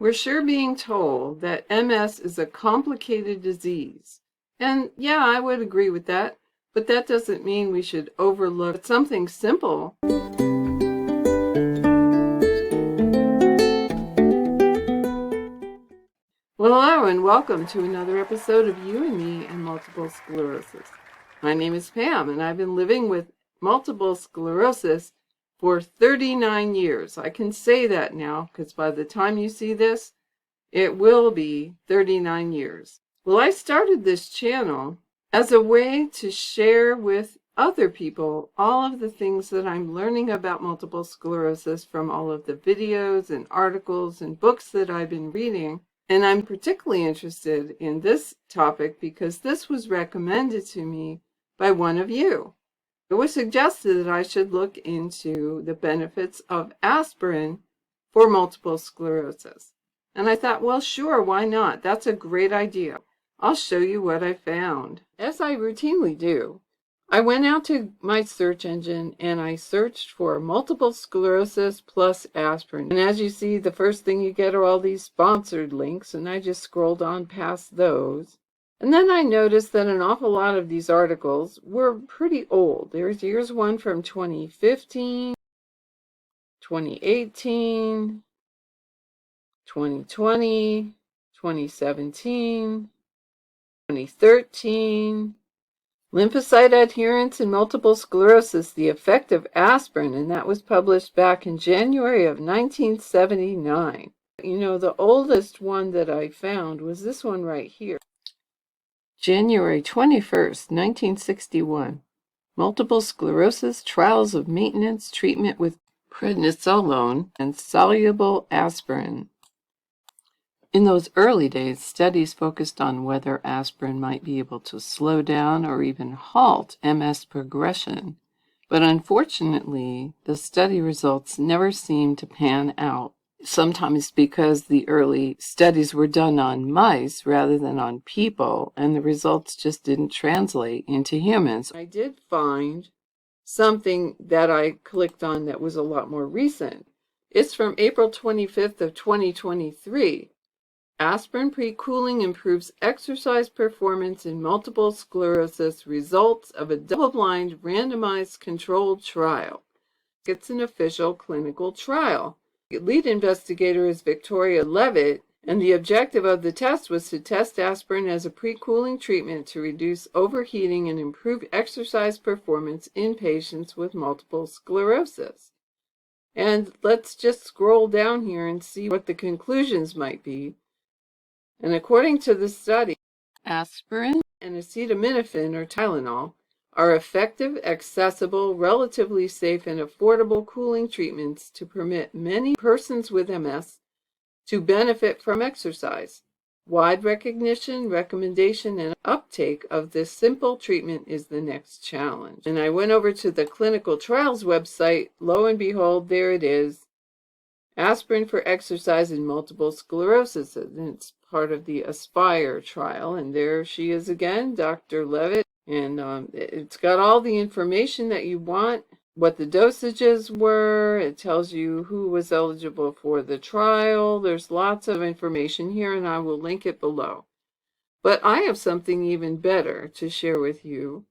We're sure being told that MS is a complicated disease. And yeah, I would agree with that, but that doesn't mean we should overlook something simple. Well, hello and welcome to another episode of You and Me and Multiple Sclerosis. My name is Pam and I've been living with multiple sclerosis for 39 years. I can say that now because by the time you see this, it will be 39 years. Well, I started this channel as a way to share with other people all of the things that I'm learning about multiple sclerosis from all of the videos and articles and books that I've been reading. And I'm particularly interested in this topic because this was recommended to me by one of you. It was suggested that I should look into the benefits of aspirin for multiple sclerosis. And I thought, well, sure, why not? That's a great idea. I'll show you what I found. As I routinely do, I went out to my search engine and I searched for multiple sclerosis plus aspirin. And as you see, the first thing you get are all these sponsored links, and I just scrolled on past those. And then I noticed that an awful lot of these articles were pretty old. Here's one from 2015, 2018, 2020, 2017, 2013. Lymphocyte adherence in multiple sclerosis, the effect of aspirin, and that was published back in January of 1979. You know, the oldest one that I found was this one right here. January 21st, 1961. Multiple sclerosis, trials of maintenance treatment with prednisolone and soluble aspirin. In those early days, studies focused on whether aspirin might be able to slow down or even halt MS progression. But unfortunately, the study results never seemed to pan out. Sometimes because the early studies were done on mice rather than on people, and the results just didn't translate into humans. I did find something that I clicked on that was a lot more recent. It's from April 25th of 2023. Aspirin pre-cooling improves exercise performance in multiple sclerosis, results of a double-blind randomized controlled trial. It's an official clinical trial. The lead investigator is Victoria Levitt, and the objective of the test was to test aspirin as a pre-cooling treatment to reduce overheating and improve exercise performance in patients with multiple sclerosis. And let's just scroll down here and see what the conclusions might be. And according to the study, aspirin and acetaminophen or Tylenol are effective, accessible, relatively safe, and affordable cooling treatments to permit many persons with MS to benefit from exercise. Wide recognition, recommendation, and uptake of this simple treatment is the next challenge. And I went over to the clinical trials website. Lo and behold, there it is. Aspirin for exercise in multiple sclerosis. And it's part of the Aspire trial. And there she is again, Dr. Levitt. And it's got all the information that you want, what the dosages were. It tells you who was eligible for the trial. There's lots of information here, and I will link it below. But I have something even better to share with you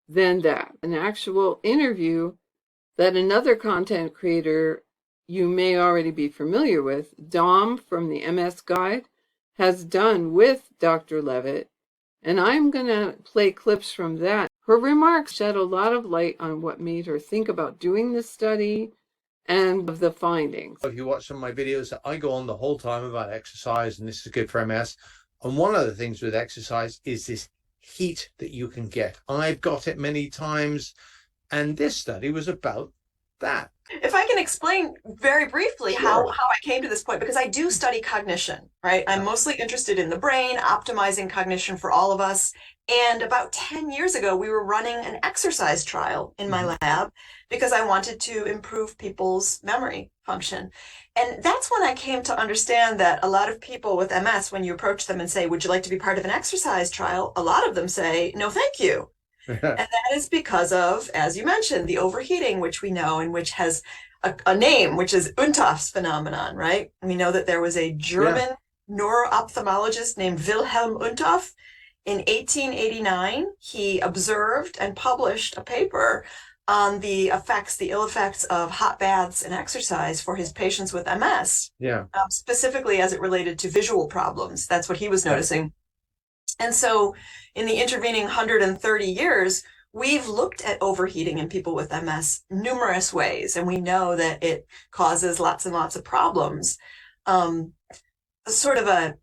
than that. An actual interview that another content creator you may already be familiar with, Dom from the MS Guide, has done with Dr. Levitt. And I'm going to play clips from that. Her remarks shed a lot of light on what made her think about doing this study and of the findings. If you watch some of my videos, I go on the whole time about exercise, and this is good for MS. And one of the things with exercise is this heat that you can get. I've got it many times, and this study was about that. If I can explain very briefly how I came to this point, because I do study cognition, right? I'm mostly interested in the brain, optimizing cognition for all of us. And about 10 years ago, we were running an exercise trial in my lab because I wanted to improve people's memory function. And that's when I came to understand that a lot of people with MS, when you approach them and say, would you like to be part of an exercise trial? A lot of them say, no, thank you. And that is because of, as you mentioned, the overheating, which we know, and which has a name, which is Untoff's phenomenon, right? We know that there was a German neuro-ophthalmologist named Wilhelm Untoff. In 1889, he observed and published a paper on the ill effects of hot baths and exercise for his patients with MS, specifically as it related to visual problems. That's what he was noticing. And so in the intervening 130 years, we've looked at overheating in people with MS numerous ways, and we know that it causes lots and lots of problems. Sort of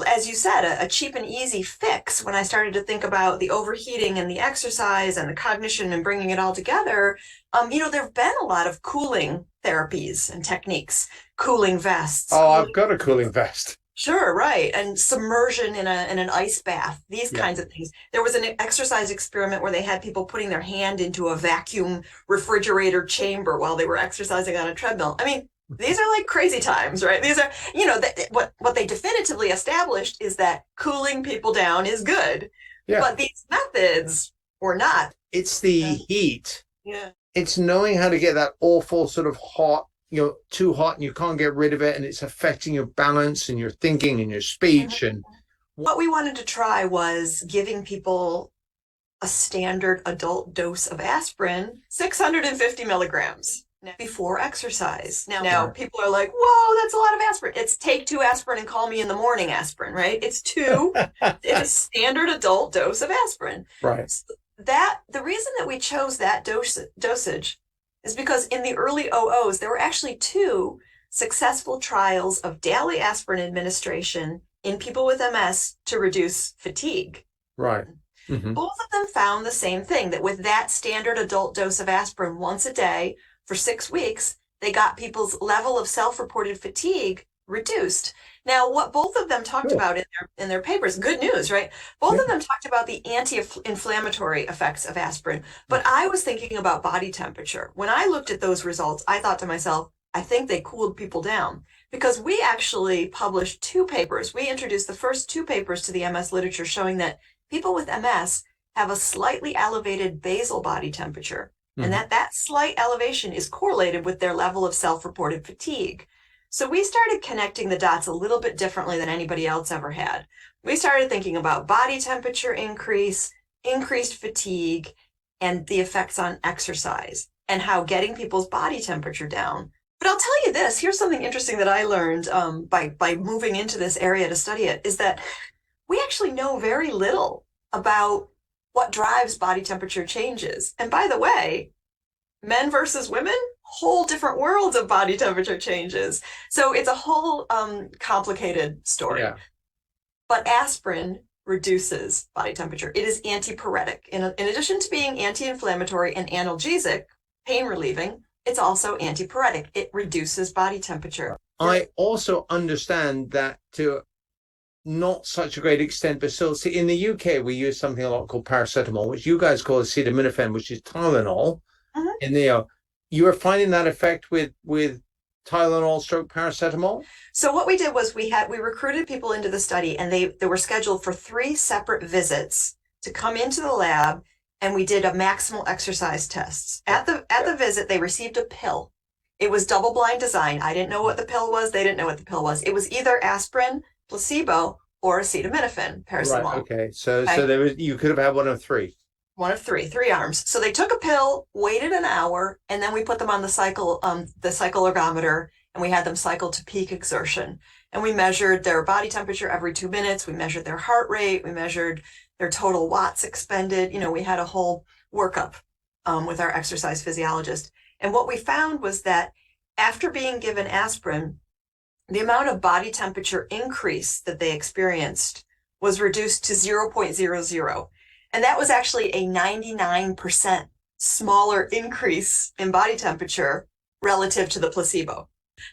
as you said, a cheap and easy fix when I started to think about the overheating and the exercise and the cognition and bringing it all together. There have been a lot of cooling therapies and techniques, cooling vests. Oh, I've got a cooling vest. Sure, right. And submersion in an ice bath, these kinds of things. There was an exercise experiment where they had people putting their hand into a vacuum refrigerator chamber while they were exercising on a treadmill. I mean, these are like crazy times, right? These are, what they definitively established is that cooling people down is good. Yeah. But these methods were not. It's the heat. Yeah. It's knowing how to get that awful sort of hot, too hot and you can't get rid of it, and it's affecting your balance and your thinking and your speech. And what we wanted to try was giving people a standard adult dose of aspirin, 650 milligrams before exercise. Now people are like, whoa, that's a lot of aspirin. It's take 2 aspirin and call me in the morning aspirin, right? It's 2. It's a standard adult dose of aspirin. Right. So the reason that we chose that dosage is because in the early 00s, there were actually 2 successful trials of daily aspirin administration in people with MS to reduce fatigue. Right. Mm-hmm. Both of them found the same thing, that with that standard adult dose of aspirin once a day for 6 weeks, they got people's level of self-reported fatigue reduced. Now, what both of them talked about in their papers, good news, right? Both of them talked about the anti-inflammatory effects of aspirin, but I was thinking about body temperature. When I looked at those results, I thought to myself, I think they cooled people down, because we actually published 2 papers. We introduced the first 2 papers to the MS literature showing that people with MS have a slightly elevated basal body temperature, and that slight elevation is correlated with their level of self-reported fatigue. So we started connecting the dots a little bit differently than anybody else ever had. We started thinking about body temperature increase, increased fatigue, and the effects on exercise, and how getting people's body temperature down. But I'll tell you this, here's something interesting that I learned by moving into this area to study it, is that we actually know very little about what drives body temperature changes. And by the way, men versus women, whole different worlds of body temperature changes. So it's a whole complicated story. Yeah. But aspirin reduces body temperature. It is antipyretic. In addition to being anti-inflammatory and analgesic, pain relieving, it's also antipyretic. It reduces body temperature. I also understand that to not such a great extent, but still, see, in the UK, we use something a lot called paracetamol, which you guys call acetaminophen, which is Tylenol. And you are finding that effect with Tylenol stroke paracetamol? So what we did was we recruited people into the study, and they were scheduled for 3 separate visits to come into the lab, and we did a maximal exercise tests. At the visit, they received a pill. It was double-blind design. I didn't know what the pill was. They didn't know what the pill was. It was either aspirin, placebo, or acetaminophen, paracetamol. Right, okay. So you could have had one of 3. One of 3 arms. So they took a pill, waited an hour, and then we put them on the cycloergometer, and we had them cycle to peak exertion. And we measured their body temperature every 2 minutes. We measured their heart rate. We measured their total watts expended. We had a whole workup with our exercise physiologist. And what we found was that after being given aspirin, the amount of body temperature increase that they experienced was reduced to 0.00. And that was actually a 99% smaller increase in body temperature relative to the placebo.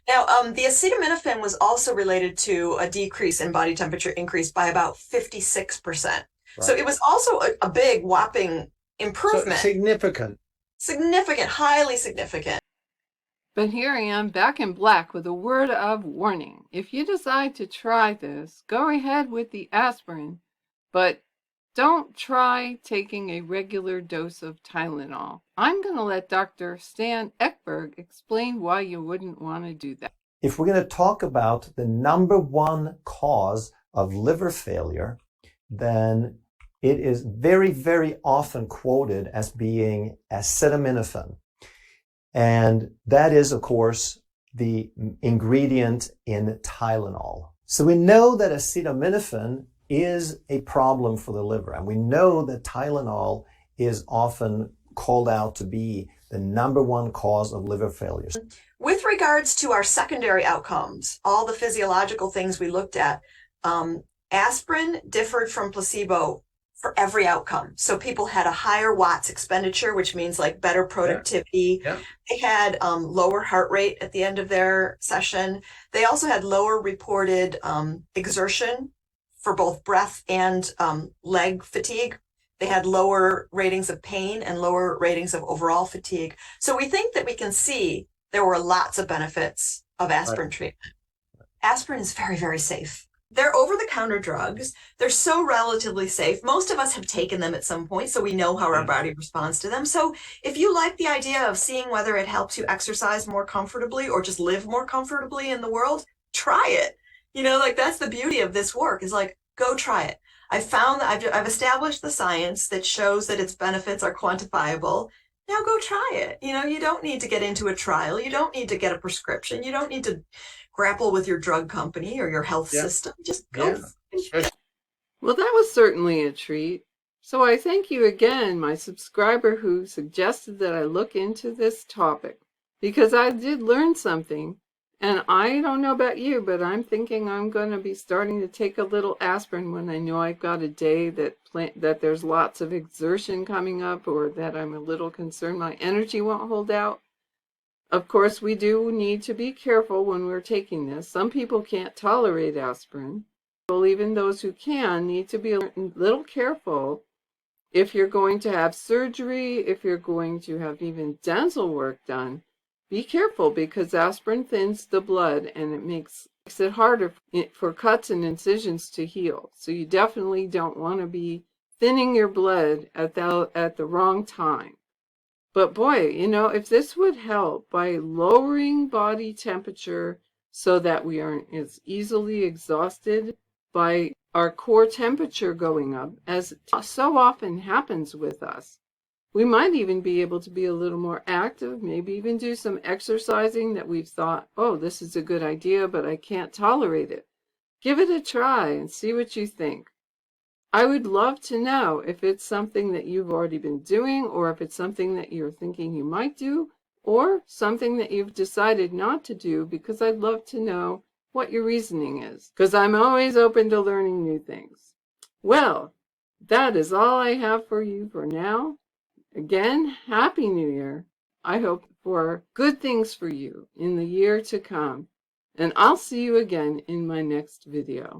Now, the acetaminophen was also related to a decrease in body temperature increase by about 56%. Right. So it was also a big, whopping improvement. So significant. Significant, highly significant. But here I am back in black with a word of warning. If you decide to try this, go ahead with the aspirin, but Don't try taking a regular dose of Tylenol. I'm going to let Dr. Stan Ekberg explain why you wouldn't want to do that. If we're going to talk about the number one cause of liver failure, then it is very, very often quoted as being acetaminophen. And that is, of course, the ingredient in Tylenol. So we know that acetaminophen is a problem for the liver. And we know that Tylenol is often called out to be the number one cause of liver failures. With regards to our secondary outcomes, all the physiological things we looked at, aspirin differed from placebo for every outcome. So people had a higher watts expenditure, which means like better productivity. Yeah. They had lower heart rate at the end of their session. They also had lower reported exertion for both breath and leg fatigue. They had lower ratings of pain and lower ratings of overall fatigue. So we think that we can see there were lots of benefits of aspirin treatment. Aspirin is very, very safe. They're over-the-counter drugs. They're so relatively safe. Most of us have taken them at some point, so we know how our body responds to them. So if you like the idea of seeing whether it helps you exercise more comfortably or just live more comfortably in the world, try it. You know, like that's the beauty of this work is like, go try it. I found that I've established the science that shows that its benefits are quantifiable. Now go try it. You know, you don't need to get into a trial. You don't need to get a prescription. You don't need to grapple with your drug company or your health system. Just go. Well, that was certainly a treat. So I thank you again, my subscriber who suggested that I look into this topic, because I did learn something. And I don't know about you, but I'm thinking I'm going to be starting to take a little aspirin when I know I've got a day that there's lots of exertion coming up, or that I'm a little concerned my energy won't hold out. Of course, we do need to be careful when we're taking this. Some people can't tolerate aspirin. Well, even those who can need to be a little careful if you're going to have surgery, if you're going to have even dental work done. Be careful, because aspirin thins the blood and it makes it harder for cuts and incisions to heal. So you definitely don't want to be thinning your blood at the wrong time. But boy, you know, if this would help by lowering body temperature so that we aren't as easily exhausted by our core temperature going up, as so often happens with us, we might even be able to be a little more active, maybe even do some exercising that we've thought, oh, this is a good idea, but I can't tolerate it. Give it a try and see what you think. I would love to know if it's something that you've already been doing, or if it's something that you're thinking you might do, or something that you've decided not to do, because I'd love to know what your reasoning is, because I'm always open to learning new things. Well, that is all I have for you for now. Again, Happy New Year. I hope for good things for you in the year to come. And I'll see you again in my next video.